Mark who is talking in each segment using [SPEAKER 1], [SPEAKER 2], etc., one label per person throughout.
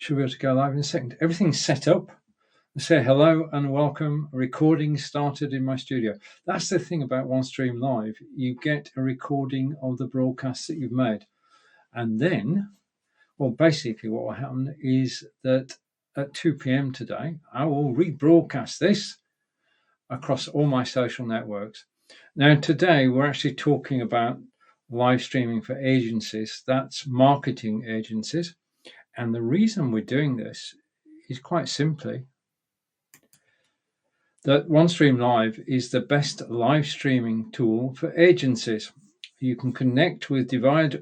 [SPEAKER 1] Should be able to go live in a second. Everything's set up. Say hello and welcome. Recording started in my studio. That's the thing about OneStream Live. You get a recording of the broadcasts that you've made. And then, well, basically what will happen is that at 2 p.m. today, I will rebroadcast this across all my social networks. Now, today we're actually talking about live streaming for agencies. That's marketing agencies. And the reason we're doing this is quite simply that OneStream Live is the best live streaming tool for agencies. You can connect with diverse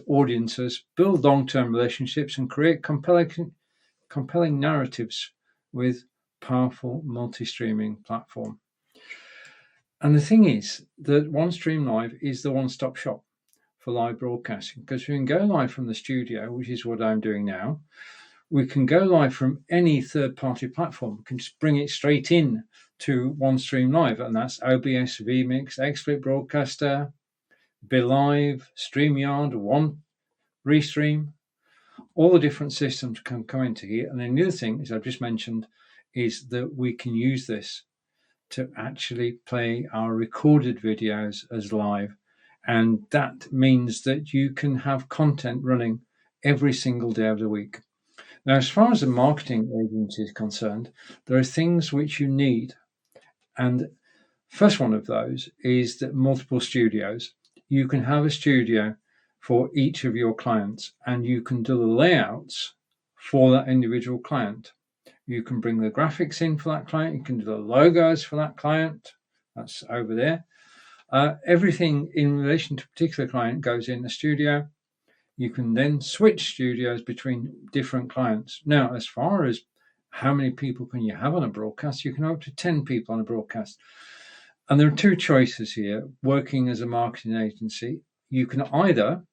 [SPEAKER 1] audiences, build long-term relationships, and create compelling narratives with powerful multi-streaming platform. And the thing is that OneStream Live is the one-stop shop for live broadcasting, because we can go live from the studio, which is what I'm doing now. We can go live from any third-party platform. We can just bring it straight in to OneStream Live, and that's OBS, vMix, XSplit Broadcaster, BeLive, StreamYard, Restream. All the different systems can come into here. And then the other thing, as I've just mentioned, is that we can use this to actually play our recorded videos as live. And that means that you can have content running every single day of the week. Now, as far as the marketing agency is concerned, there are things which you need. And first one of those is that multiple studios. You can have a studio for each of your clients, and you can do the layouts for that individual client. You can bring the graphics in for that client. You can do the logos for that client. That's over there. Everything in relation to a particular client goes in the studio. You can then switch studios between different clients. Now, as far as how many people can you have on a broadcast, you can have up to 10 people on a broadcast. And there are two choices here. Working as a marketing agency, you can either,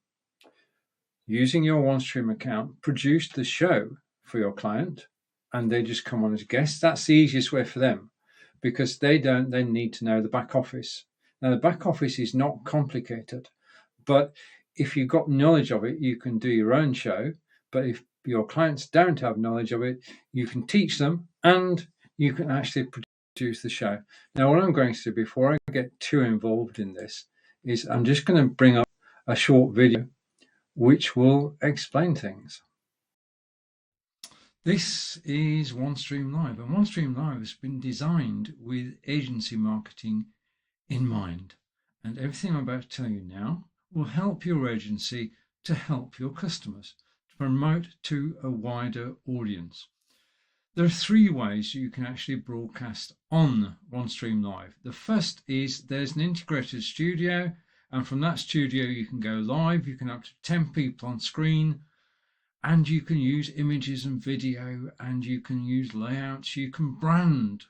[SPEAKER 1] using your OneStream account, produce the show for your client, and they just come on as guests. That's the easiest way for them, because they don't then need to know the back office. Now, the back office is not complicated, but if you've got knowledge of it, you can do your own show. But if your clients don't have knowledge of it, you can teach them and you can actually produce the show. Now, what I'm going to do before I get too involved in this is I'm just going to bring up a short video which will explain things. This is OneStream Live, and OneStream Live has been designed with agency marketing in mind. And everything I'm about to tell you now will help your agency to help your customers, to promote to a wider audience. There are three ways you can actually broadcast on OneStream Live. The first is there's an integrated studio, and from that studio you can go live. You can have up to 10 people on screen, and you can use images and video, and you can use layouts. You can brand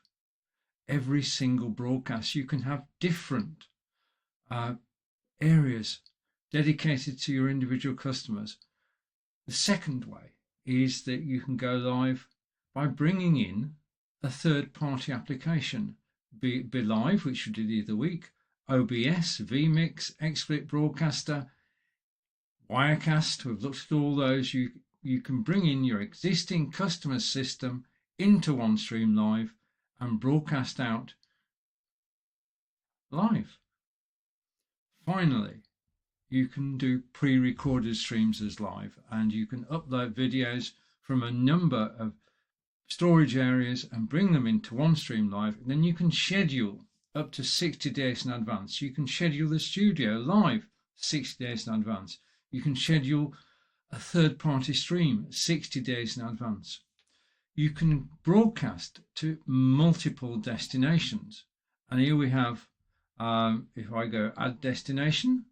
[SPEAKER 1] every single broadcast. You can have different areas dedicated to your individual customers. The second way is that you can go live by bringing in a third-party application, BeLive, which you did the other week, OBS, vMix, XSplit Broadcaster, Wirecast. We've looked at all those. You can bring in your existing customer system into OneStream Live and broadcast out live. Finally, you can do pre-recorded streams as live, and you can upload videos from a number of storage areas and bring them into OneStream Live. And then you can schedule up to 60 days in advance. You can schedule the studio live 60 days in advance. You can schedule a third-party stream 60 days in advance. You can broadcast to multiple destinations. And here we have, if I go add destination,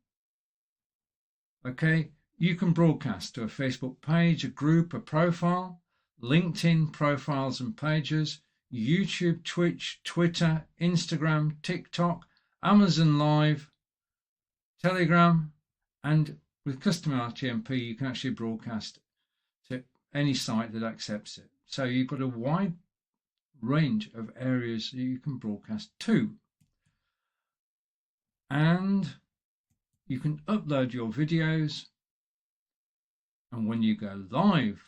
[SPEAKER 1] okay, you can broadcast to a Facebook page, a group, a profile, LinkedIn profiles and pages, YouTube, Twitch, Twitter, Instagram, TikTok, Amazon Live, Telegram, and with custom RTMP, you can actually broadcast to any site that accepts it. So you've got a wide range of areas that you can broadcast to. And you can upload your videos And when you go live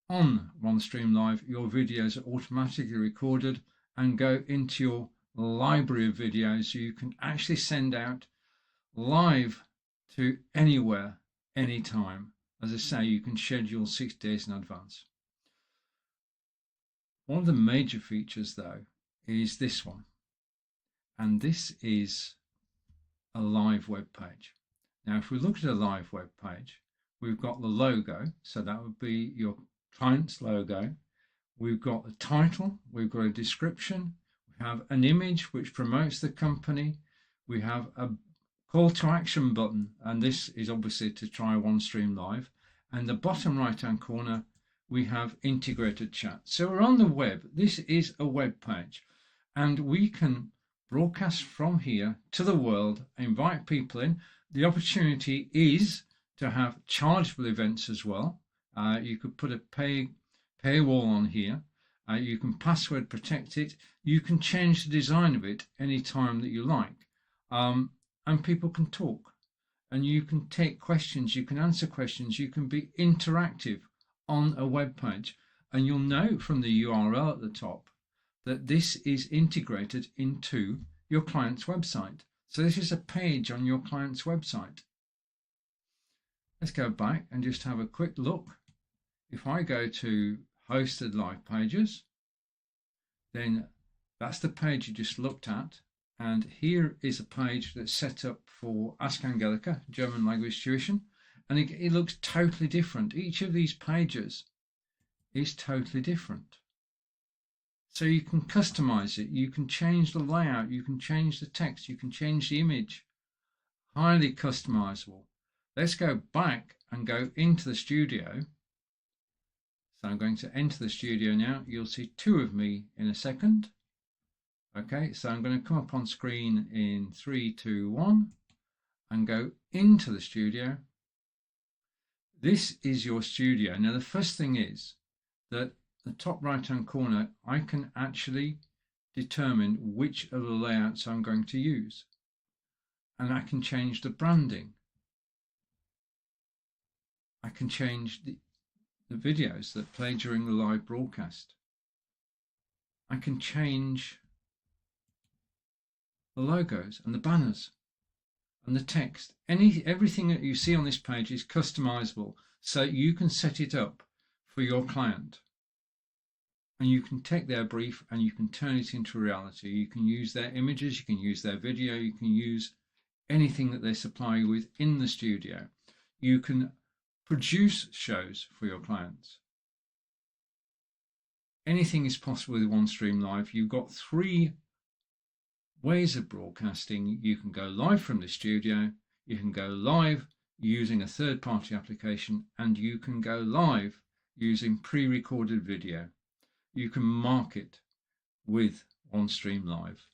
[SPEAKER 1] on OneStream Live, your videos are automatically recorded and go into your library of videos, so you can actually send out live to anywhere, anytime. As I say, you can schedule 6 days in advance. One of the major features, though, is this one, and this is a live web page. Now, if we look at a live web page, we've got the logo, so that would be your client's logo. We've got the title, we've got a description, we have an image which promotes the company, we have a call to action button, and this is obviously to try OneStream Live, and the bottom right hand corner we have integrated chat. So we're on the web. This is a web page, and we can broadcast from here to the world, invite people in. The opportunity is to have chargeable events as well. You could put a paywall on here. You can password protect it. You can change the design of it anytime that you like. And people can talk, and you can take questions, you can answer questions, you can be interactive on a web page. And you'll know from the URL at the top that this is integrated into your client's website. So this is a page on your client's website. Let's go back and just have a quick look. If I go to hosted live pages, then that's the page you just looked at. And here is a page that's set up for Ask Angelica, German language tuition. And it looks totally different. Each of these pages is totally different. So you can customize it. You can change the layout. You can change the text. You can change the image. Highly customizable. Let's go back and go into the studio. So I'm going to enter the studio now. You'll see two of me in a second. Okay, so I'm going to come up on screen in 3, 2, 1 and go into the studio. This is your studio. Now, the first thing is that the top right-hand corner, I can actually determine which of the layouts I'm going to use. And I can change the branding. I can change the videos that play during the live broadcast. I can change the logos and the banners and the text. Everything that you see on this page is customizable, so you can set it up for your client. And you can take their brief and you can turn it into reality. You can use their images, you can use their video, you can use anything that they supply you with in the studio. You can produce shows for your clients. Anything is possible with OneStream Live. You've got 3 ways of broadcasting. You can go live from the studio, you can go live using a third-party application, and you can go live using pre-recorded video. You can market with OneStream Live.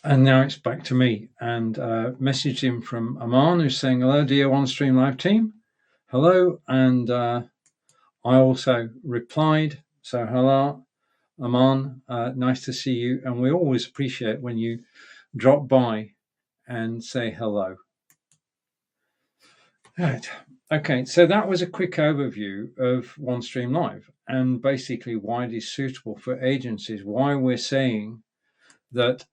[SPEAKER 1] And now it's back to me, and message in from Aman, who's saying, hello, dear OneStream Live team. Hello, and I also replied, so hello, Aman, nice to see you, and we always appreciate when you drop by and say hello. Right. Okay, so that was a quick overview of OneStream Live and basically why it is suitable for agencies, why we're saying that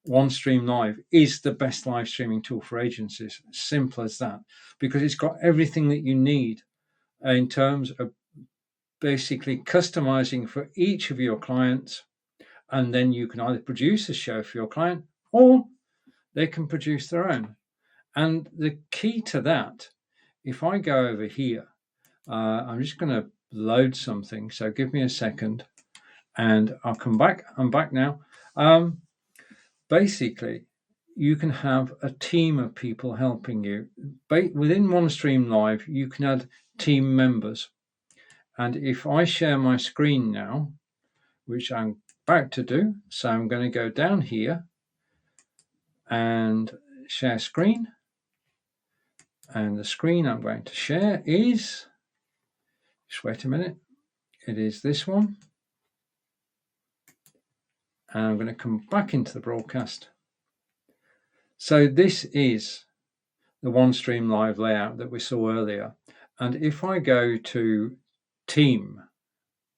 [SPEAKER 1] OneStream Live is the best live streaming tool for agencies. Simple as that, because it's got everything that you need in terms of basically customizing for each of your clients, and then you can either produce a show for your client or they can produce their own. And the key to that, if I go over here, I'm just going to load something, so give me a second and I'll come back. I'm back now. Basically, you can have a team of people helping you. Within OneStream Live, you can add team members. And if I share my screen now, which I'm about to do, so I'm going to go down here and share screen. And the screen I'm going to share is, just wait a minute, it is this one. And I'm going to come back into the broadcast. So this is the OneStream Live layout that we saw earlier. And if I go to team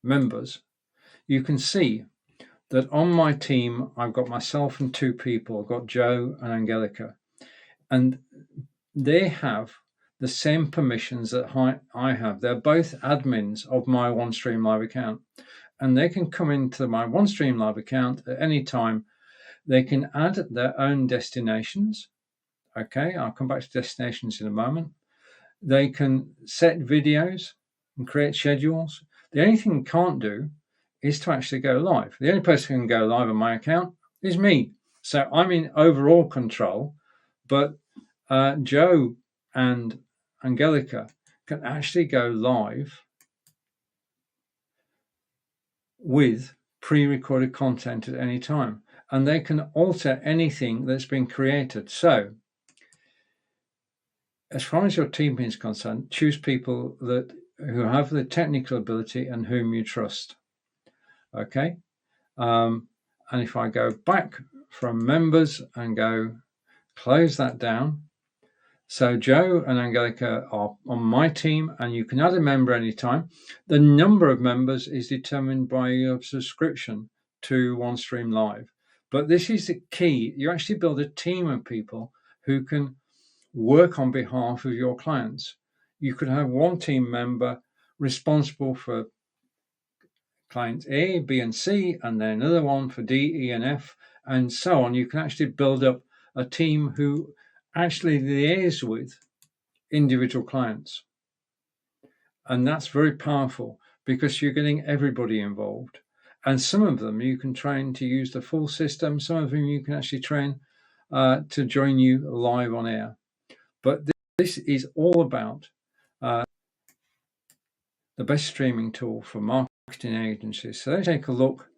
[SPEAKER 1] members, you can see that on my team, I've got myself and 2 people. I've got Joe and Angelica. And they have the same permissions that I have. They're both admins of my OneStream Live account. And they can come into my OneStream Live account at any time. They can add their own destinations. Okay, I'll come back to destinations in a moment. They can set videos and create schedules. The only thing you can't do is to actually go live. The only person who can go live on my account is me. So I'm in overall control, but Joe and Angelica can actually go live with pre-recorded content at any time, and they can alter anything that's been created. So as far as your team is concerned, choose people who have the technical ability and whom you trust. Okay. And if I go back from members and go close that down, so Joe and Angelica are on my team, and you can add a member anytime. The number of members is determined by your subscription to OneStream Live. But this is the key. You actually build a team of people who can work on behalf of your clients. You could have one team member responsible for clients A, B, and C, and then another one for D, E, and F, and so on. You can actually build up a team who actually liaise with individual clients. And that's very powerful because you're getting everybody involved. And some of them you can train to use the full system. Some of them you can actually train to join you live on air. But this is all about the best streaming tool for marketing agencies. So let's take a look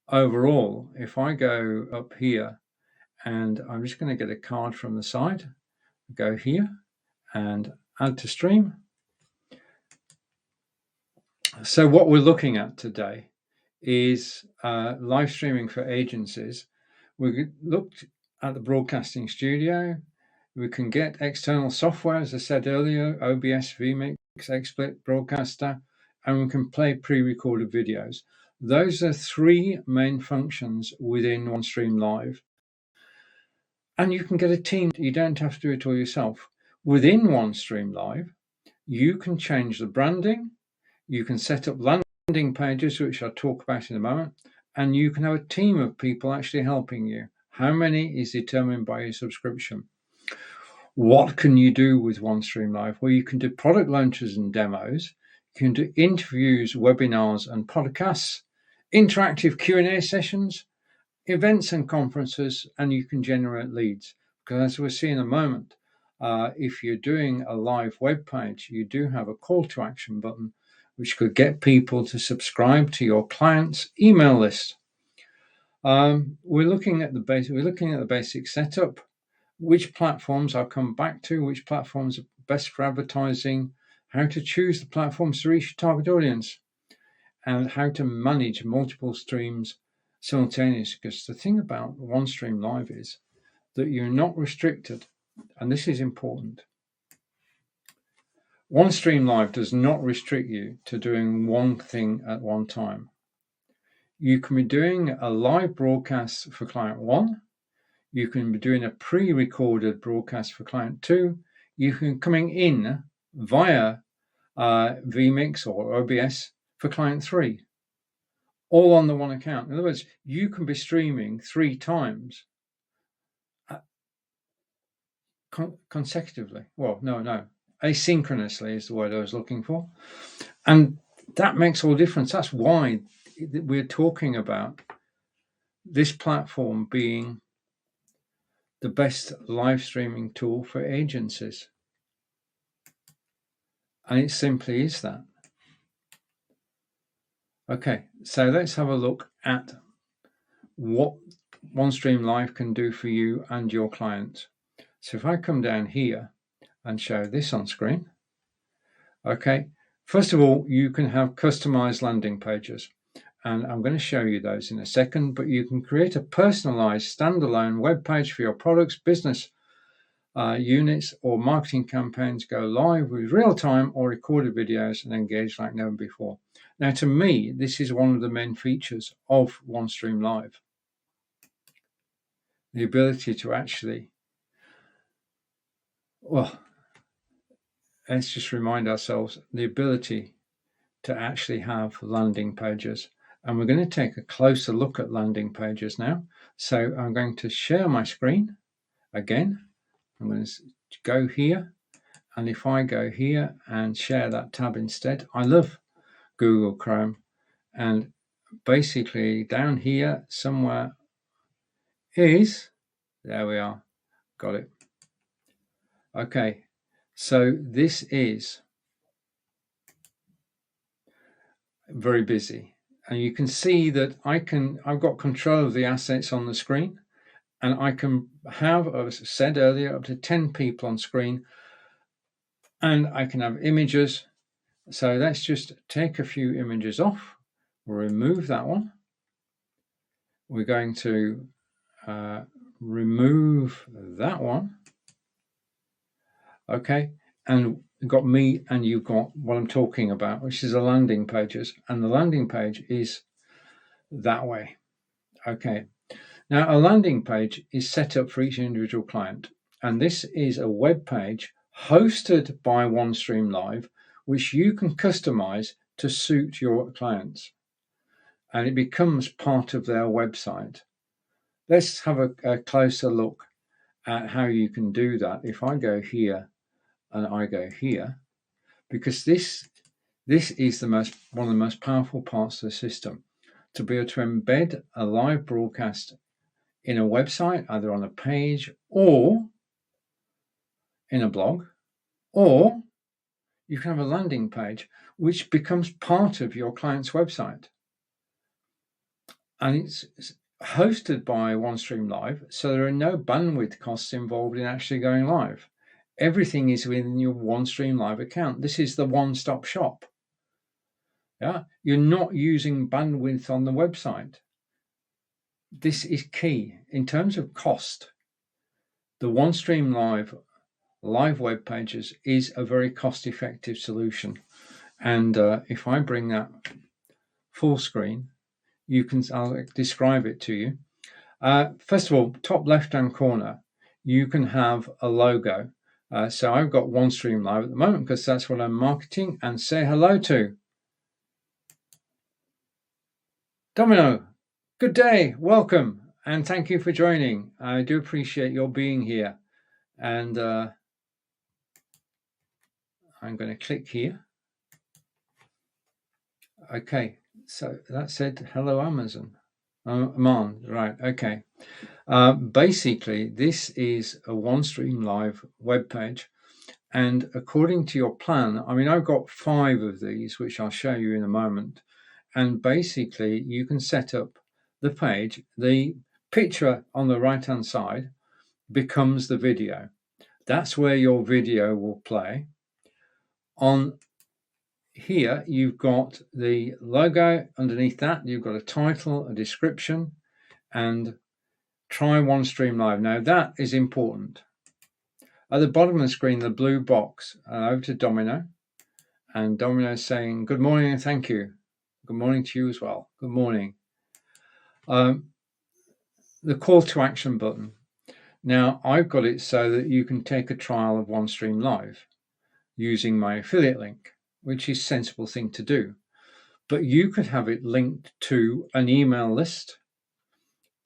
[SPEAKER 1] overall. If I go up here, and I'm just going to get a card from the side, go here and add to stream. So what we're looking at today is live streaming for agencies. We looked at the broadcasting studio. We can get external software, as I said earlier, OBS, vMix, XSplit, Broadcaster, and we can play pre-recorded videos. Those are 3 main functions within OneStream Live. And you can get a team. You don't have to do it all yourself. Within OneStream Live, you can change the branding. You can set up landing pages, which I'll talk about in a moment, and you can have a team of people actually helping you. How many is determined by your subscription. What can you do with OneStream Live? Well, you can do product launches and demos. You can do interviews, webinars, and podcasts, interactive Q&A sessions, events and conferences, and you can generate leads. Because as we'll see in a moment, if you're doing a live web page, you do have a call to action button, which could get people to subscribe to your client's email list. We're looking at the basic setup. Which platforms I'll come back to, which platforms are best for advertising, how to choose the platforms to reach your target audience, and how to manage multiple streams simultaneously. Because the thing about OneStream Live is that you're not restricted, and this is important. OneStream Live does not restrict you to doing one thing at one time. You can be doing a live broadcast for client 1. You can be doing a pre-recorded broadcast for client 2. You can be coming in via vMix or OBS for client 3, all on the one account. In other words, you can be streaming 3 times consecutively. Well, no, asynchronously is the word I was looking for. And that makes all the difference. That's why we're talking about this platform being the best live streaming tool for agencies. And it simply is that. Okay, so let's have a look at what OneStream Live can do for you and your clients. So if I come down here and show this on screen, okay, first of all, you can have customized landing pages. And I'm going to show you those in a second, but you can create a personalized standalone web page for your products, business, units or marketing campaigns go live with real-time or recorded videos and engage like never before. Now, to me, this is one of the main features of OneStream Live. The ability to actually, well, let's just remind ourselves, the ability to actually have landing pages. And we're going to take a closer look at landing pages now. So I'm going to share my screen again. I'm going to go here. And if I go here and share that tab instead, I love Google Chrome. And basically down here somewhere is, there we are, got it. Okay, so this is very busy. And you can see that I've got control of the assets on the screen, and I can have, as I said earlier, up to 10 people on screen, and I can have images. So let's just take a few images off. We'll remove that one. We're going to remove that one. Okay, and you've got me and you've got what I'm talking about, which is the landing pages, and the landing page is that way. Okay, now a landing page is set up for each individual client, and this is a web page hosted by OneStream Live, which you can customize to suit your clients, and it becomes part of their website. Let's have a closer look at how you can do that. If I go here and I go here, because this is one of the most powerful parts of the system, to be able to embed a live broadcast in a website, either on a page or in a blog, or you can have a landing page which becomes part of your client's website. And it's hosted by OneStream Live, so there are no bandwidth costs involved in actually going live. Everything is within your OneStream Live account. This is the one-stop shop. Yeah, you're not using bandwidth on the website. This is key in terms of cost. The OneStream Live web pages is a very cost-effective solution. And if I bring that full screen, I'll describe it to you. First of all, top left-hand corner, you can have a logo. So I've got OneStream Live at the moment because that's what I'm marketing, and say hello to Domino. Good day, welcome, and thank you for joining. I do appreciate your being here. And I'm going to click here. Okay, so that said, hello Amazon. Aman, right, okay. Basically, this is a OneStream Live web page. And according to your plan, I mean, I've got 5 of these, which I'll show you in a moment. And basically, you can set up the page. The picture on the right-hand side becomes the video. That's where your video will play. On here, you've got the logo. Underneath that, you've got a title, a description, and try OneStream Live. Now, that is important. At the bottom of the screen, the blue box, over to Domino. And Domino is saying, good morning and thank you. Good morning to you as well. Good morning. The call to action button. Now, I've got it so that you can take a trial of OneStream Live using my affiliate link, which is a sensible thing to do. But you could have it linked to an email list,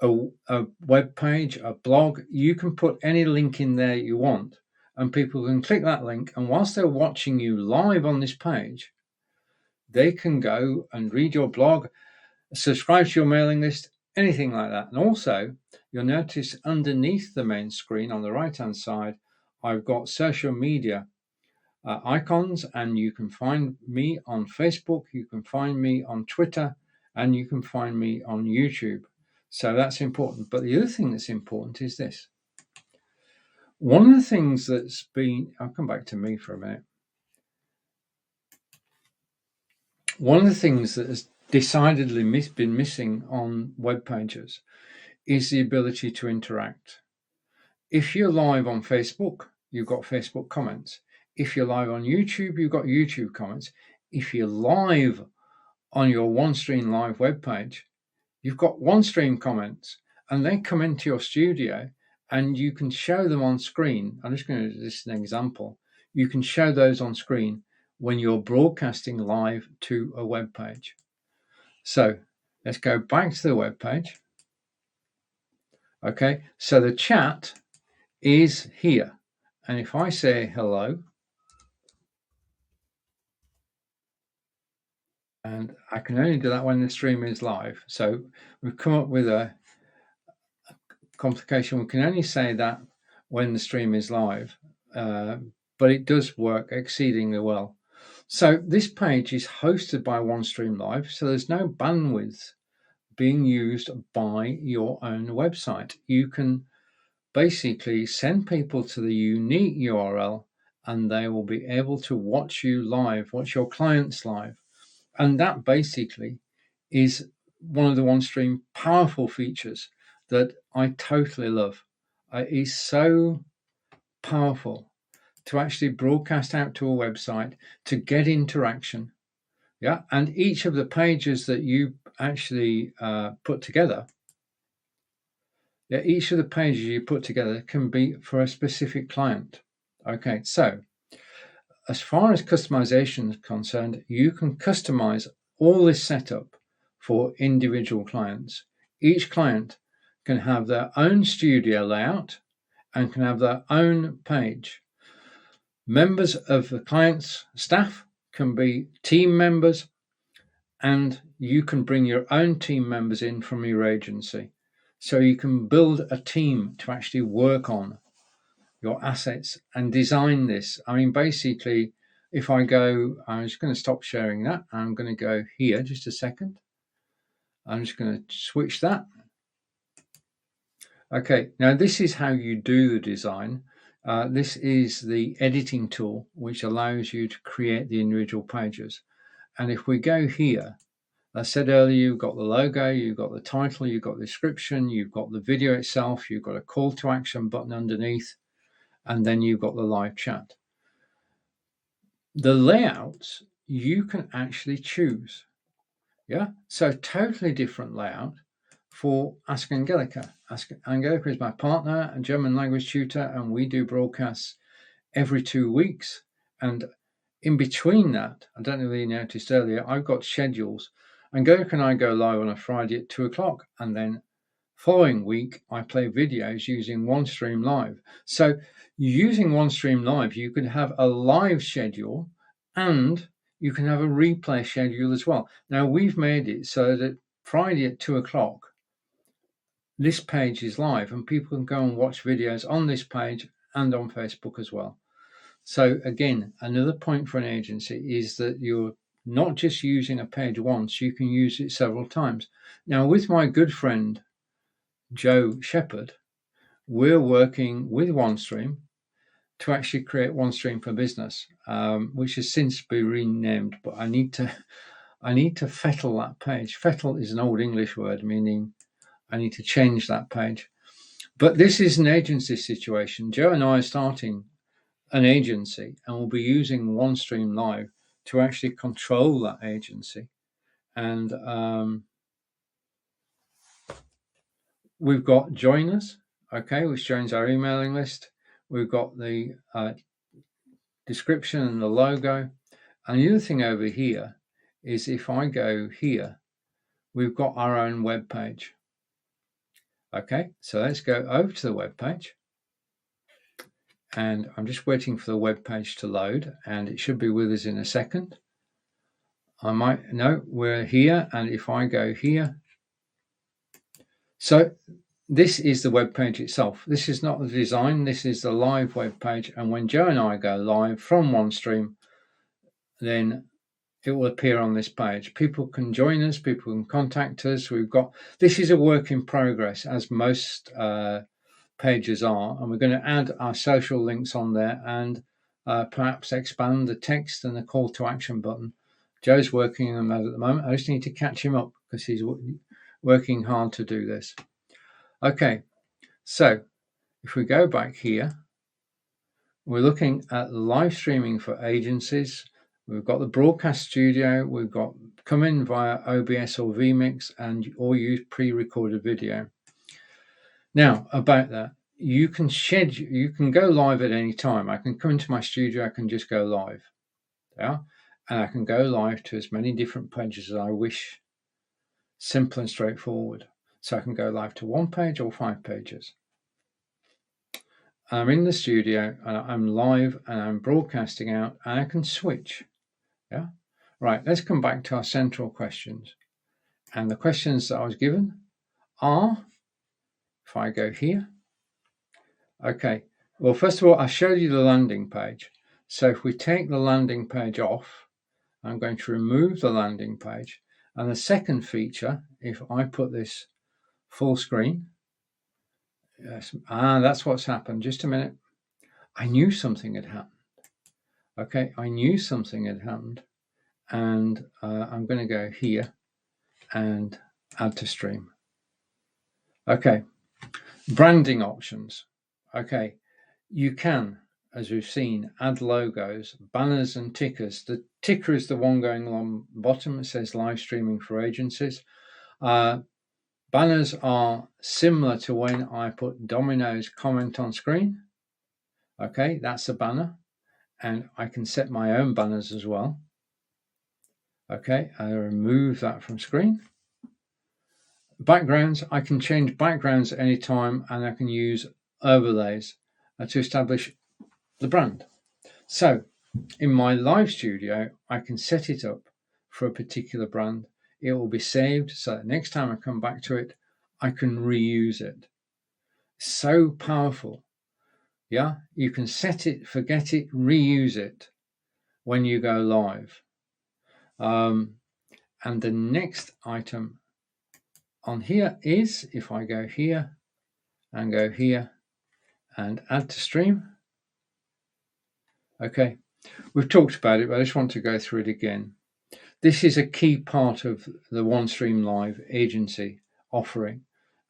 [SPEAKER 1] a web page, a blog. You can put any link in there you want, and people can click that link, and whilst they're watching you live on this page, they can go and read your blog, subscribe to your mailing list, anything like that. And also, you'll notice underneath the main screen on the right-hand side, I've got social media icons, and you can find me on Facebook, you can find me on Twitter, and you can find me on YouTube. So that's important. But the other thing that's important is this. One of the things that's been, I'll come back to me for a minute. One of the things that has decidedly been missing on web pages is the ability to interact. If you're live on Facebook, you've got Facebook comments. If you're live on YouTube, you've got YouTube comments. If you're live on your OneStream live webpage, you've got OneStream comments, and they come into your studio and you can show them on screen. I'm just going to, this is an example. You can show those on screen when you're broadcasting live to a web page. So let's go back to the web page. Okay, so the chat is here. And if I say hello, and I can only do that when the stream is live. So we've come up with a complication. We can only say that when the stream is live, but it does work exceedingly well. So this page is hosted by OneStream Live, so there's no bandwidth being used by your own website. You can basically send people to the unique URL and they will be able to watch you live, watch your clients live. And that basically is one of the OneStream powerful features that I totally love. It is so powerful to actually broadcast out to a website, to get interaction. Yeah, and each of the pages that you actually put together, each of the pages you put together can be for a specific client. Okay, so as far as customization is concerned, you can customize all this setup for individual clients. Each client can have their own studio layout and can have their own page. Members of the client's staff can be team members, and you can bring your own team members in from your agency. So you can build a team to actually work on your assets and design this. I mean, basically, if I go, I'm just going to stop sharing that. I'm going to go here just a second. I'm just going to switch that. Okay, now this is how you do the design. This is the editing tool, which allows you to create the individual pages. And if we go here, I said earlier, you've got the logo, you've got the title, you've got the description, you've got the video itself, you've got a call to action button underneath, and then you've got the live chat. The layouts you can actually choose. Yeah, so totally different layout for Ask Angelica. Ask Angelica is my partner and German language tutor, and we do broadcasts every 2 weeks. And in between that, I don't know if you noticed earlier, I've got schedules. Angelica and I go live on a Friday at 2 o'clock, and then following week, I play videos using OneStream Live. So using OneStream Live, you can have a live schedule and you can have a replay schedule as well. Now, we've made it so that Friday at 2 o'clock, this page is live and people can go and watch videos on this page and on Facebook as well. So again, another point for an agency is that you're not just using a page once, you can use it several times. Now, with my good friend, Joe Shepherd, we're working with OneStream to actually create OneStream for Business, which has since been renamed. But I need to fettle that page. Fettle is an old English word meaning I need to change that page. But this is an agency situation. Joe and I are starting an agency, and we'll be using OneStream Live to actually control that agency. And we've got Join Us, okay, which joins our emailing list. We've got the description and the logo. And the other thing over here is if I go here, we've got our own web page. Okay, so let's go over to the web page. And I'm just waiting for the web page to load, and it should be with us in a second. We're here, and if I go here, so this is the web page itself. This is not the design, this is the live web page. And when Joe and I go live from OneStream, then it will appear on this page. People can join us, people can contact us. This is a work in progress, as most pages are, and we're going to add our social links on there and perhaps expand the text and the call to action button. Joe's working on that at the moment. I just need to catch him up because he's working hard to do this. Okay, so if we go back here, we're looking at live streaming for agencies. We've got the broadcast studio. We've got come in via OBS or vMix or use pre-recorded video. Now about that, you can go live at any time. I can come into my studio. I can just go live, yeah, and I can go live to as many different pages as I wish. Simple and straightforward. So I can go live to 1 page or 5 pages. I'm in the studio and I'm live and I'm broadcasting out, and I can switch. Yeah. Right. Let's come back to our central questions. And the questions that I was given are, if I go here, okay. Well, first of all, I showed you the landing page. So if we take the landing page off, I'm going to remove the landing page. And the second feature, if I put this full screen, yes, that's what's happened. Just a minute. I knew something had happened. Okay, I knew something had happened. And I'm going to go here and add to stream. Okay, branding options. Okay, you can, as we've seen, add logos, banners and tickers. The ticker is the one going along the bottom. It says live streaming for agencies. Banners are similar to when I put Domino's comment on screen. Okay, that's a banner. And I can set my own banners as well. Okay, I remove that from screen. Backgrounds, I can change backgrounds at any time, and I can use overlays to establish the brand. So in my live studio, I can set it up for a particular brand. It will be saved so that next time I come back to it, I can reuse it. So powerful. Yeah, you can set it, forget it, reuse it when you go live. And the next item on here is, if I go here and go here and add to stream. Okay, we've talked about it, but I just want to go through it again. This is a key part of the OneStream Live agency offering,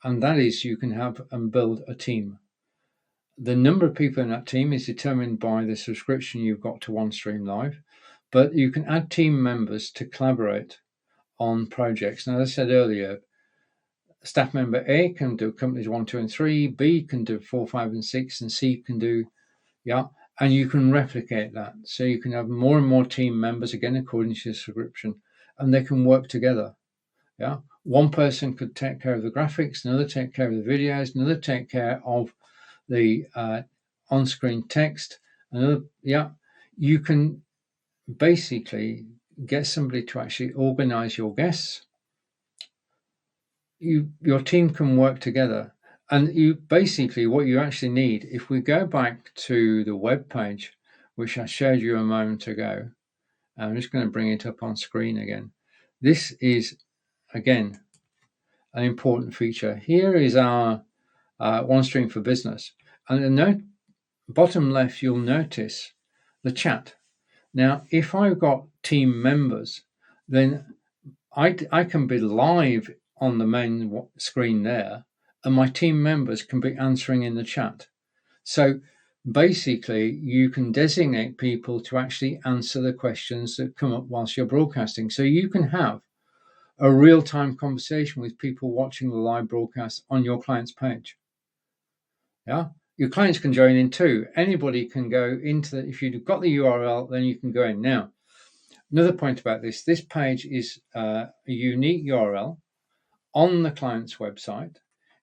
[SPEAKER 1] and that is you can have and build a team. The number of people in that team is determined by the subscription you've got to OneStream Live, but you can add team members to collaborate on projects. Now, as I said earlier, staff member A can do companies 1, 2, and 3, B can do 4, 5, and 6, and C can do, yeah, and you can replicate that. So you can have more and more team members, again, according to your subscription, and they can work together. Yeah, one person could take care of the graphics, another take care of the videos, another take care of the on-screen text, another, yeah. You can basically get somebody to actually organize your guests. Your team can work together, and you basically what you actually need, if we go back to the web page, which I showed you a moment ago, I'm just going to bring it up on screen again. This is, again, an important feature. Here is our OneStream for Business. And in the bottom left, you'll notice the chat. Now, if I've got team members, then I can be live on the main screen there, and my team members can be answering in the chat. So basically, you can designate people to actually answer the questions that come up whilst you're broadcasting. So you can have a real-time conversation with people watching the live broadcast on your client's page. Yeah, your clients can join in too. Anybody can go into if you've got the URL, then you can go in. Now, another point about this page is a unique URL on the client's website.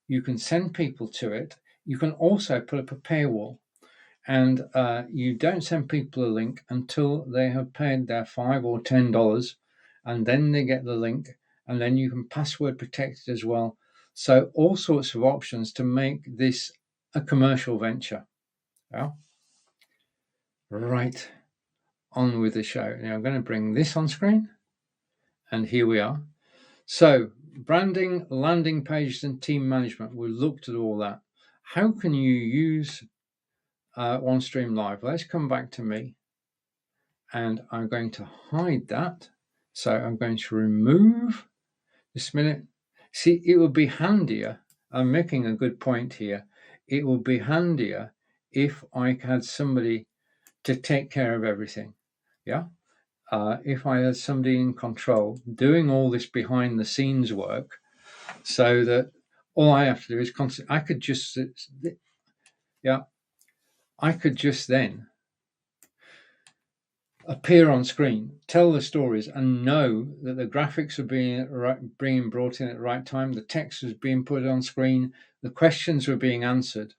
[SPEAKER 1] You can send people to it. You can also put up a paywall, and you don't send people a link until they have paid their $5 or $10, and then they get the link, and then you can password protect it as well. So all sorts of options to make this a commercial venture. Yeah. Right, on with the show. Now I'm going to bring this on screen, and here we are. So branding, landing pages, and team management. We looked at all that. How can you use OneStream Live? Let's come back to me, and I'm going to hide that. So I'm going to remove this minute. See, it would be handier. I'm making a good point here. it would be handier if I had somebody to take care of everything. Yeah. If I had somebody in control doing all this behind the scenes work, so that all I have to do is I could just then appear on screen, tell the stories, and know that the graphics are being brought in at the right time, the text was being put on screen, the questions were being answered.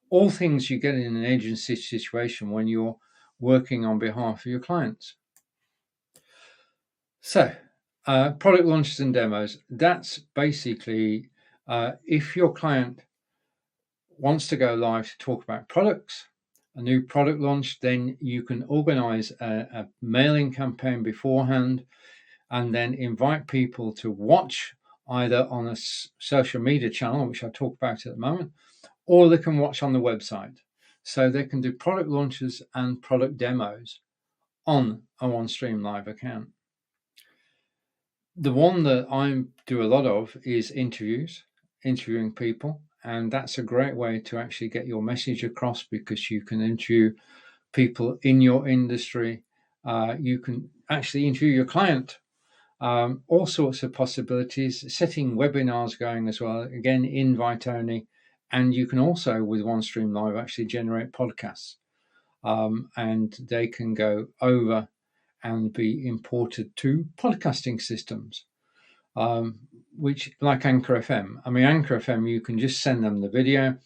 [SPEAKER 1] All things you get in an agency situation when you're working on behalf of your clients. So, product launches and demos. That's basically if your client wants to go live to talk about products, a new product launch, then you can organize a mailing campaign beforehand and then invite people to watch either on a social media channel, which I'll talk about at the moment, or they can watch on the website. So they can do product launches and product demos on a OneStream Live account. The one that I do a lot of is interviewing people. And that's a great way to actually get your message across, because you can interview people in your industry. You can actually interview your client. All sorts of possibilities, setting webinars going as well, again, invite only. And you can also, with OneStream Live, actually generate podcasts. And they can go over and be imported to podcasting systems. Which, like Anchor FM. I mean, Anchor FM, you can just send them the video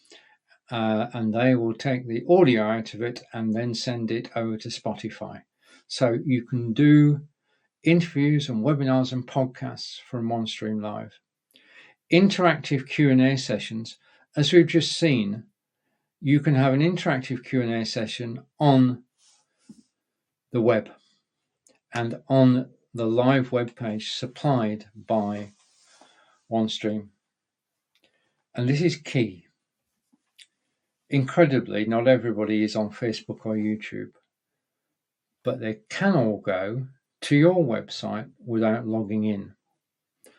[SPEAKER 1] and they will take the audio out of it and then send it over to Spotify. So you can do interviews and webinars and podcasts from OneStream Live. Interactive Q&A sessions. As we've just seen, you can have an interactive Q&A session on the web and on the live web page supplied by OneStream. And this is key. Incredibly, not everybody is on Facebook or YouTube, but they can all go to your website without logging in.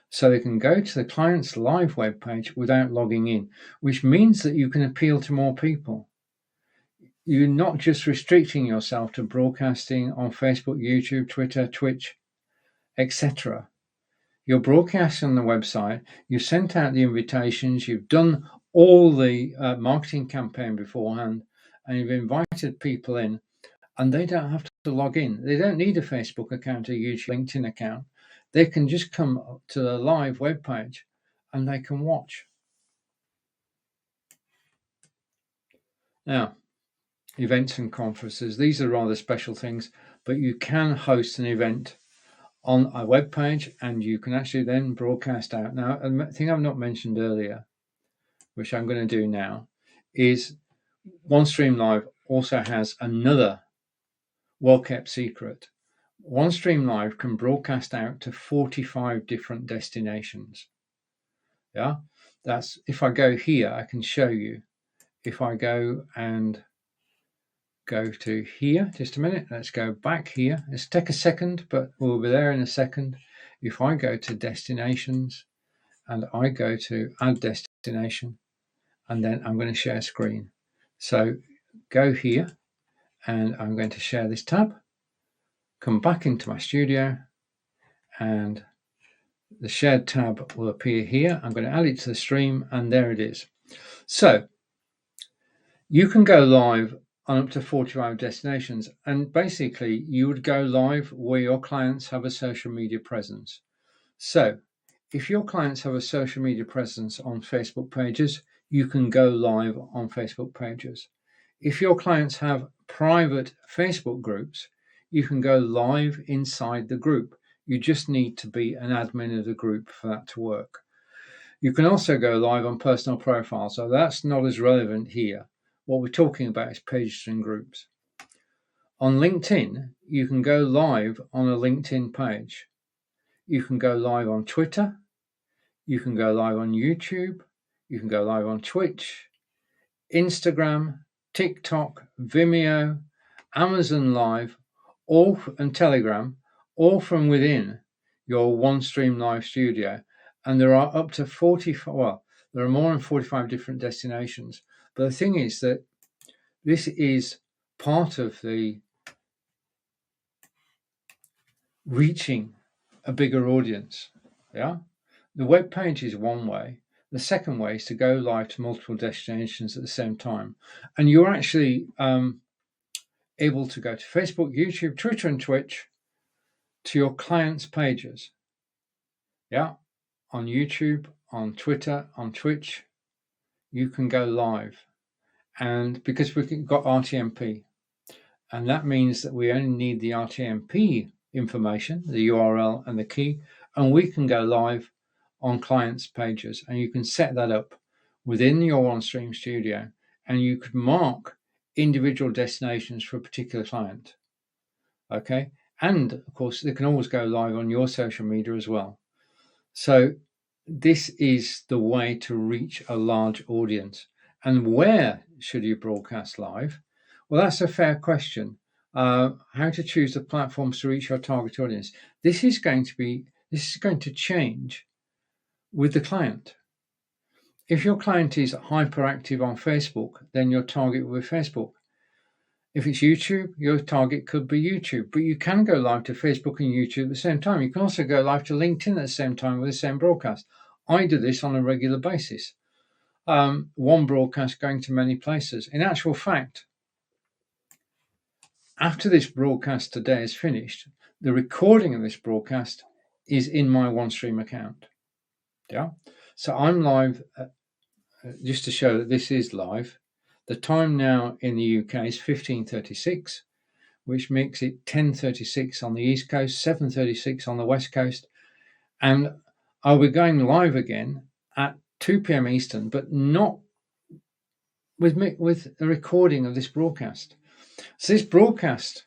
[SPEAKER 1] So they can go to the client's live web page without logging in, which means that you can appeal to more people. You're not just restricting yourself to broadcasting on Facebook, YouTube, Twitter, Twitch, etc. You're broadcasting on the website, you've sent out the invitations, you've done all the marketing campaign beforehand, and you've invited people in, and they don't have to log in. They don't need a Facebook account, a YouTube, LinkedIn account. They can just come to the live web page and they can watch. Now, events and conferences, these are rather special things, but you can host an event on a web page and you can actually then broadcast out. Now, a thing I've not mentioned earlier, which I'm going to do now, is OneStream Live also has another well-kept secret. OneStream Live can broadcast out to 45 different destinations. Yeah, that's, if I go here, I can show you. If I go to here, just a minute, let's go back here. Let's take a second, but we'll be there in a second. If I go to destinations and I go to add destination, and then I'm going to share screen. So go here and I'm going to share this tab, come back into my studio, and the shared tab will appear here. I'm going to add it to the stream, and there it is. So you can go live on up to 45 destinations, and basically you would go live where your clients have a social media presence. So if your clients have a social media presence on Facebook pages, you can go live on Facebook pages. If your clients have private Facebook groups, you can go live inside the group. You just need to be an admin of the group for that to work. You can also go live on personal profiles, so that's not as relevant here. What we're talking about is pages and groups. On LinkedIn, you can go live on a LinkedIn page. You can go live on Twitter. You can go live on YouTube. You can go live on Twitch, Instagram, TikTok, Vimeo, Amazon Live, and Telegram, all from within your OneStream Live studio. And there are up to 45, well, there are more than 45 different destinations, But the thing is that this is part of the reaching a bigger audience. Yeah. The web page is one way. The second way is to go live to multiple destinations at the same time. And you're actually able to go to Facebook, YouTube, Twitter, and Twitch to your clients' pages. Yeah. On YouTube, on Twitter, on Twitch, you can go live. And because we've got RTMP, and that means that we only need the RTMP information, the URL and the key, and we can go live on clients' pages. And you can set that up within your OneStream Studio, and you could mark individual destinations for a particular client. Okay. And of course, they can always go live on your social media as well. So this is the way to reach a large audience. And where should you broadcast live? Well, that's a fair question. How to choose the platforms to reach your target audience. This is going to change with the client. If your client is hyperactive on Facebook, then your target will be Facebook. If it's YouTube, your target could be YouTube, but you can go live to Facebook and YouTube at the same time. You can also go live to LinkedIn at the same time with the same broadcast. I do this on a regular basis. One broadcast going to many places. In actual fact, after this broadcast today is finished, the recording of this broadcast is in my OneStream account. Yeah. So I'm live, just to show that this is live. The time now in the UK is 15:36, which makes it 10:36 on the East Coast, 7:36 on the West Coast. And I'll be going live again at 2 p.m. Eastern, but not with a recording of this broadcast. So this broadcast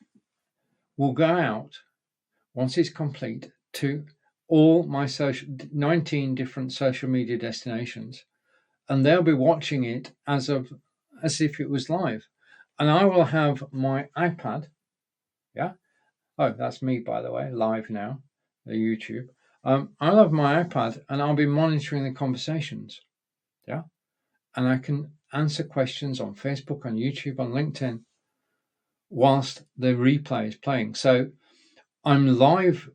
[SPEAKER 1] will go out once it's complete to all my 19 different social media destinations, and they'll be watching it as if it was live. And I will have my iPad. Yeah. Oh, that's me, by the way, live now, the YouTube. I'll have my iPad and I'll be monitoring the conversations. Yeah. And I can answer questions on Facebook, on YouTube, on LinkedIn, whilst the replay is playing. So I'm live,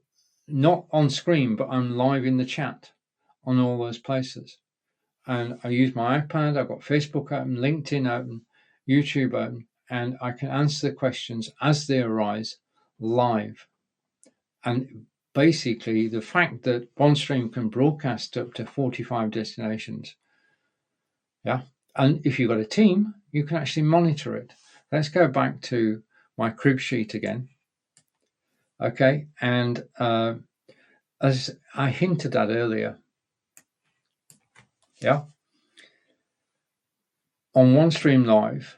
[SPEAKER 1] not on screen, but I'm live in the chat on all those places. And I use my iPad. I've got Facebook open, LinkedIn open, YouTube open, and I can answer the questions as they arise live. And basically, the fact that OneStream can broadcast up to 45 destinations. Yeah. And if you've got a team, you can actually monitor it. Let's go back to my crib sheet again. Okay. And as I hinted at earlier, yeah, on OneStream Live,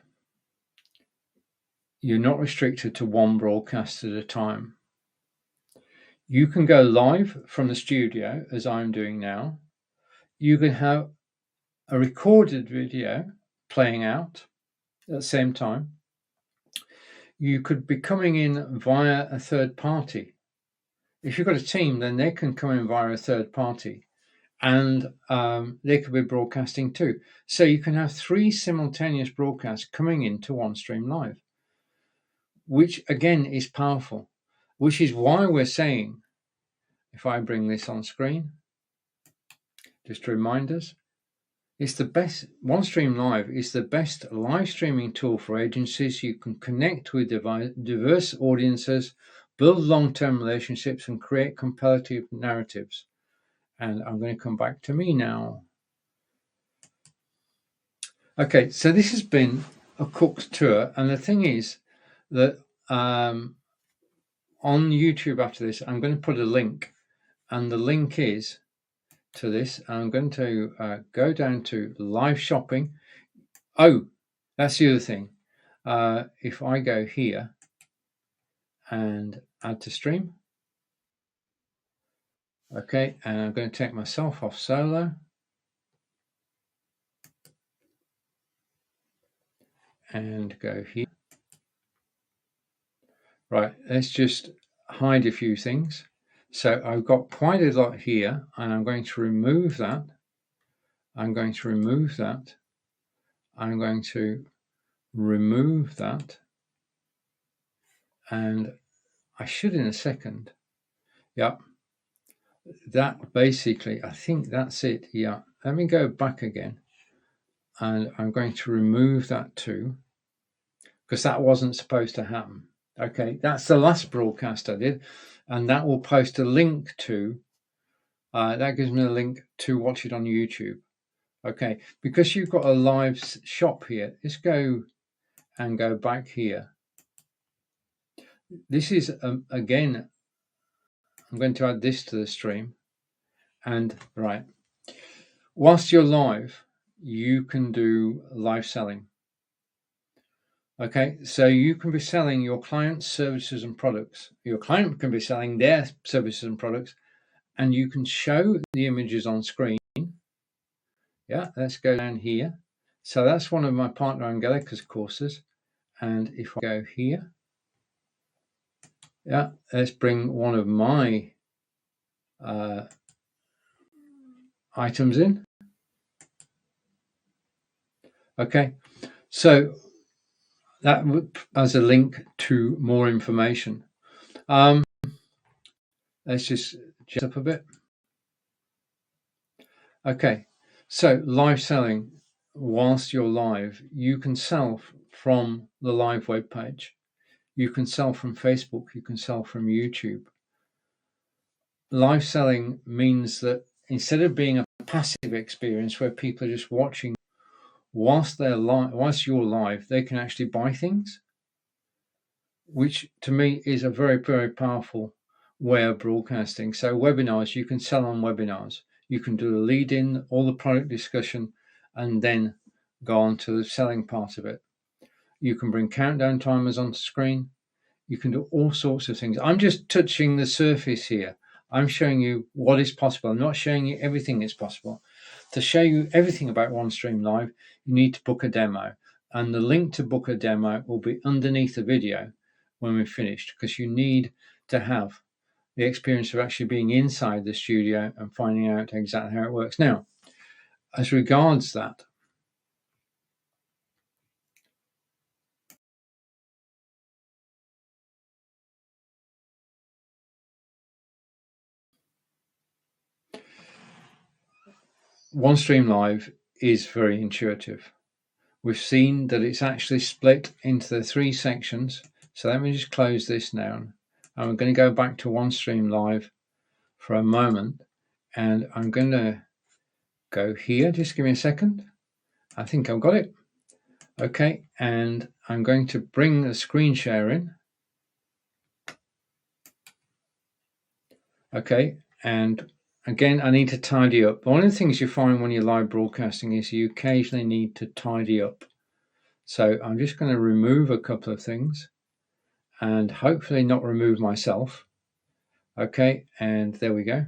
[SPEAKER 1] you're not restricted to one broadcast at a time. You can go live from the studio, as I'm doing now. You can have a recorded video playing out at the same time. You could be coming in via a third party. If you've got a team, then they can come in via a third party, and they could be broadcasting too. So you can have 3 simultaneous broadcasts coming into OneStream Live, which again is powerful, which is why we're saying, if I bring this on screen, just to remind us, it's the best. OneStream Live is the best live streaming tool for agencies. You can connect with diverse audiences, build long-term relationships, and create competitive narratives. And I'm going to come back to me now. Okay, so this has been a cook's tour, and the thing is that on YouTube after this, I'm going to put a link, and the link is to this. I'm going to go down to live shopping. Oh, that's the other thing. If I go here and add to stream, okay, and I'm going to take myself off solo and go here. Right, let's just hide a few things. So I've got quite a lot here, and I'm going to remove that. I'm going to remove that. I'm going to remove that, and I should in a second. Yep. That basically, I think that's it. Yeah. Let me go back again, and I'm going to remove that too, because that wasn't supposed to happen. Okay, that's the last broadcast I did, and that will post a link to, that gives me a link to watch it on YouTube. Okay, because you've got a live shop here, let's go and go back here. This is, again, I'm going to add this to the stream, and right, whilst you're live, you can do live selling. Okay, so you can be selling your client's services and products. Your client can be selling their services and products, and you can show the images on screen. Yeah, let's go down here. So that's one of my partner Angelica's courses. And if I go here, yeah, let's bring one of my items in. Okay, so that as a link to more information. Let's just up a bit. Okay, so live selling. Whilst you're live, you can sell from the live web page. You can sell from Facebook. You can sell from YouTube. Live selling means that instead of being a passive experience where people are just watching whilst you're live, they can actually buy things, which to me is a very, very powerful way of broadcasting. So webinars, you can sell on webinars. You can do the lead in, all the product discussion, and then go on to the selling part of it. You can bring countdown timers on screen. You can do all sorts of things. I'm just touching the surface here. I'm showing you what is possible. I'm not showing you everything that's possible. To show you everything about OneStream Live, you need to book a demo. And the link to book a demo will be underneath the video when we're finished, because you need to have the experience of actually being inside the studio and finding out exactly how it works. Now, as regards that, OneStream Live is very intuitive. We've seen that it's actually split into the 3 sections. So let me just close this now. I'm going to go back to OneStream Live for a moment, and I'm going to go here. Just give me a second. I think I've got it. Okay, and I'm going to bring the screen share in. Okay, and again, I need to tidy up. One of the things you find when you're live broadcasting is you occasionally need to tidy up. So I'm just going to remove a couple of things and hopefully not remove myself. Okay, and there we go.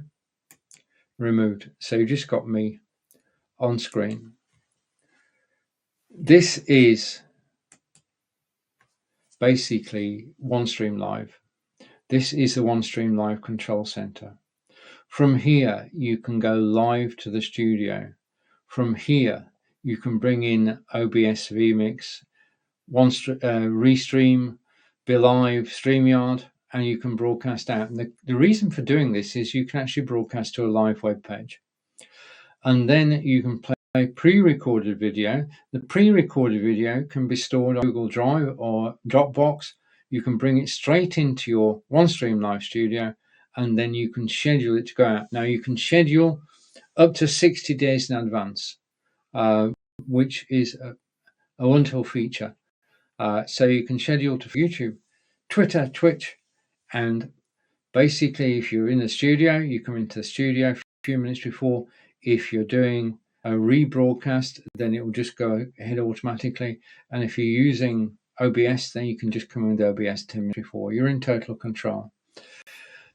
[SPEAKER 1] Removed. So you just got me on screen. This is basically OneStream Live. This is the OneStream Live Control Center. From here, you can go live to the studio. From here, you can bring in OBS, vMix, Restream, BeLive, StreamYard, and you can broadcast out. And the reason for doing this is you can actually broadcast to a live web page. And then you can play pre-recorded video. The pre-recorded video can be stored on Google Drive or Dropbox. You can bring it straight into your OneStream Live Studio, and then you can schedule it to go out. Now you can schedule up to 60 days in advance, which is a wonderful feature. So you can schedule to YouTube, Twitter, Twitch, and basically if you're in the studio, you come into the studio a few minutes before. If you're doing a rebroadcast, then it will just go ahead automatically. And if you're using OBS, then you can just come in with OBS 10 minutes before. You're in total control.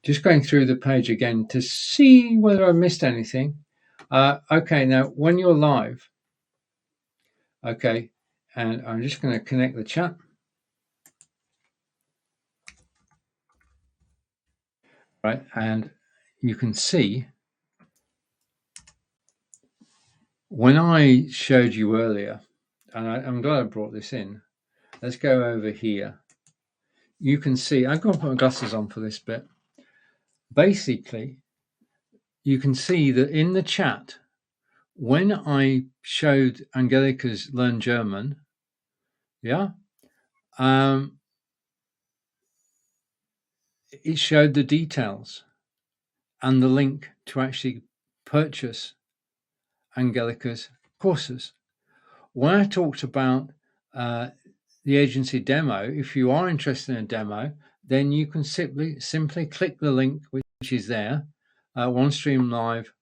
[SPEAKER 1] Just going through the page again to see whether I missed anything. Okay, now when you're live, okay, and I'm just going to connect the chat. Right, and you can see when I showed you earlier, and I'm glad I brought this in. Let's go over here. You can see, I've got to put my glasses on for this bit. Basically, you can see that in the chat, when I showed Angelica's Learn German, it showed the details and the link to actually purchase Angelica's courses. When I talked about the agency demo, if you are interested in a demo, then you can simply click the link which is there, OneStream Live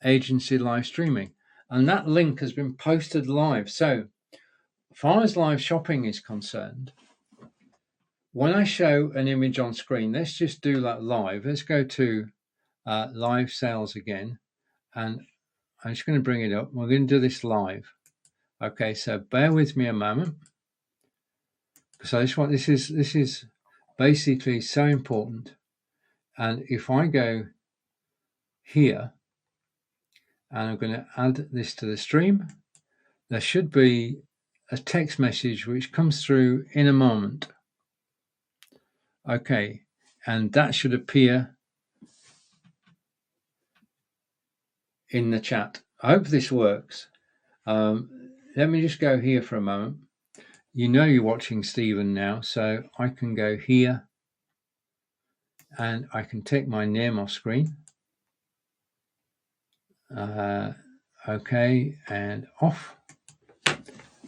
[SPEAKER 1] Agency Live Streaming, and that link has been posted live. So as far as live shopping is concerned, when I show an image on screen, let's just do that live. Let's go to live sales again, and I'm just going to bring it up. We're going to do this live. Okay, so bear with me a moment, because I just want, this is basically so important. And if I go here, and I'm going to add this to the stream, there should be a text message which comes through in a moment. Okay, and that should appear in the chat. I hope this works. Let me just go here for a moment. You know you're watching Stephen now, so I can go here and I can take my name off screen. Okay, and off.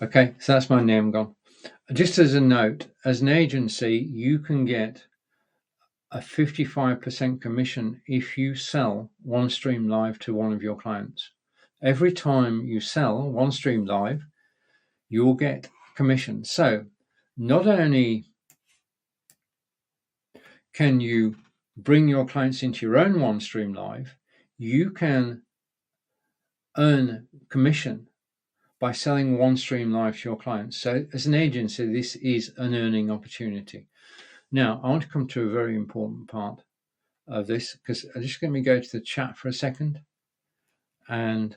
[SPEAKER 1] Okay, so that's my name gone. Just as a note, as an agency, you can get a 55% commission if you sell OneStream Live to one of your clients. Every time you sell OneStream Live, you'll get commission. So not only can you bring your clients into your own OneStream Live, you can earn commission by selling OneStream Live to your clients. So as an agency, this is an earning opportunity. Now, I want to come to a very important part of this, because I'm just going to go to the chat for a second. And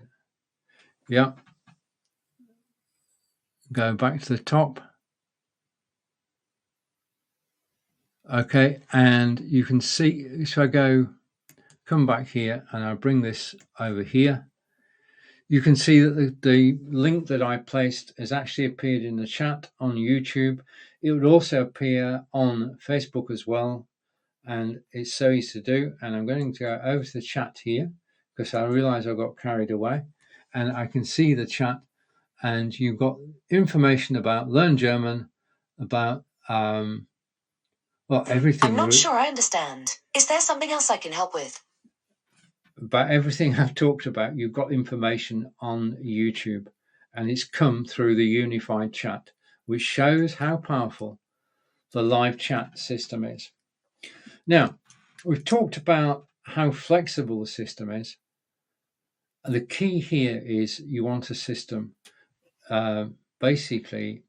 [SPEAKER 1] yeah, go back to the top. Okay, and you can see, so I come back here and I bring this over here. You can see that the link that I placed has actually appeared in the chat on YouTube. It would also appear on Facebook as well, and it's so easy to do. And I'm going to go over to the chat here, because I realize I got carried away, and I can see the chat, and you've got information about Learn German, about well, everything.
[SPEAKER 2] I'm not sure I understand. Is there something else I can help with?
[SPEAKER 1] About everything I've talked about, you've got information on YouTube, and it's come through the unified chat, which shows how powerful the live chat system is. Now, we've talked about how flexible the system is. The key here is you want a system. Basically,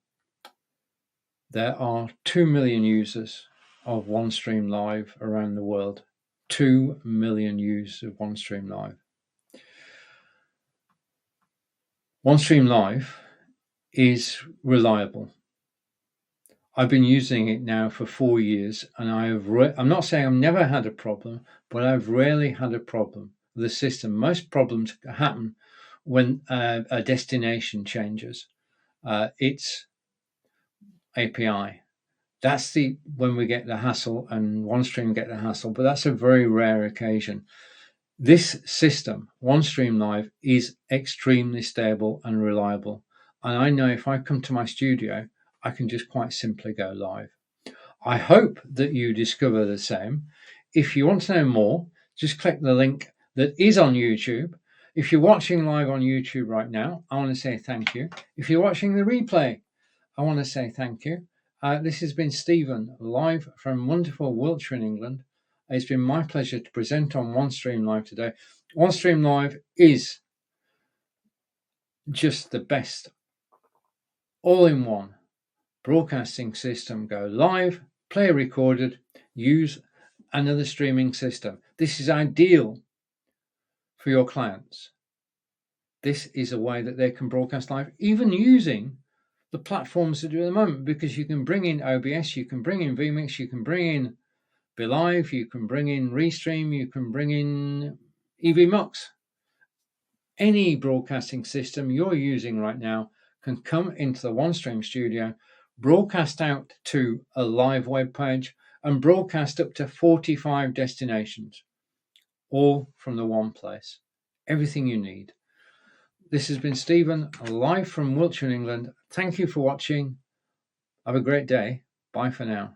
[SPEAKER 1] there are 2 million users of OneStream Live around the world. 2 million users of OneStream Live. OneStream Live is reliable. I've been using it now for 4 years, and I'm not saying I've never had a problem, but I've rarely had a problem with the system. Most problems happen when a destination changes. It's API. That's when we get the hassle, and OneStream get the hassle, but that's a very rare occasion. This system, OneStream Live, is extremely stable and reliable. And I know if I come to my studio, I can just quite simply go live. I hope that you discover the same. If you want to know more, just click the link that is on YouTube. If you're watching live on YouTube right now, I want to say thank you. If you're watching the replay, I want to say thank you. This has been Stephen, live from wonderful Wiltshire in England. It's been my pleasure to present on OneStream Live today. OneStream Live is just the best all-in-one broadcasting system. Go live, play recorded, use another streaming system. This is ideal for your clients. This is a way that they can broadcast live, even using the platforms that do at the moment, because you can bring in OBS, you can bring in vMix, you can bring in BeLive, you can bring in Restream, you can bring in EVMux. Any broadcasting system you're using right now can come into the OneStream studio, broadcast out to a live web page, and broadcast up to 45 destinations, all from the one place. Everything you need. This has been Stephen, live from Wiltshire, England. Thank you for watching. Have a great day. Bye for now.